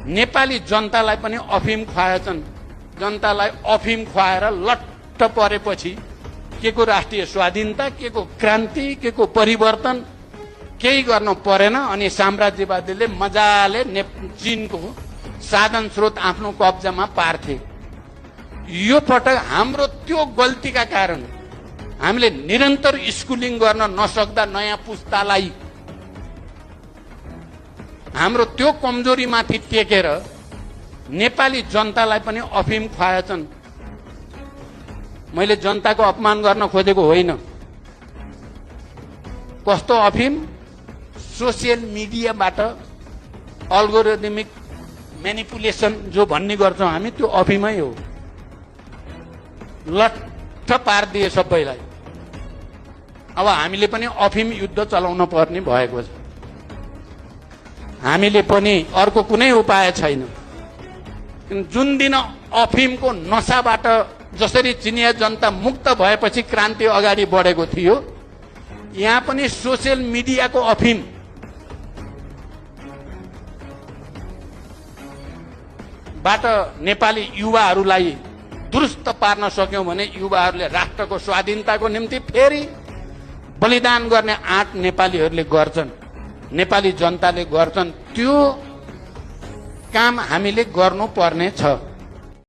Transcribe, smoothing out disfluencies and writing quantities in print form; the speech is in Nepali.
नेपाली जनतालाई पनि अफिम खुवाएछन्। जनतालाई अफिम खुवाएर लट्ट परेपछि के को राष्ट्रिय स्वाधीनता, के को क्रान्ति, के को परिवर्तन केही गर्न परेन। अनि साम्राज्यवादीले मजाले चीनको साधन स्रोत आफ्नो कब्जामा पार्थे। यो पटक हाम्रो त्यो गल्तीका कारण हामीले निरन्तर स्कुलिङ गर्न नसक्दा नयाँ पुस्तालाई हाम्रो त्यो कमजोरीमाथि टेकेर नेपाली जनतालाई पनि अफिम खुवाएछन्। मैले जनताको अपमान गर्न खोजेको होइन। कस्तो अफिम? सोसियल मिडियाबाट अल्गोरिदमिक म्यानिपुलेसन जो भन्ने गर्छौँ हामी, त्यो अफिमै हो। लट्ठ पारिदिए सबैलाई। अब हामीले पनि अफिम युद्ध चलाउन पर्ने भएको छ। हामीले पनि अर्को कुनै उपाय छैन। जुन दिन अफिमको नशाबाट जसरी चिनिया जनता मुक्त भएपछि क्रान्ति अगाडि बढेको थियो, यहाँ पनि सोसियल मिडियाको अफिम बाट नेपाली युवाहरूलाई दुरुस्त पार्न सक्यौं भने युवाहरूले राष्ट्रको स्वाधीनताको निम्ति फेरि बलिदान गर्ने आँट नेपालीहरूले गर्छन्, नेपाली जनताले गर्छन्। त्यो काम हामीले गर्नुपर्ने छ।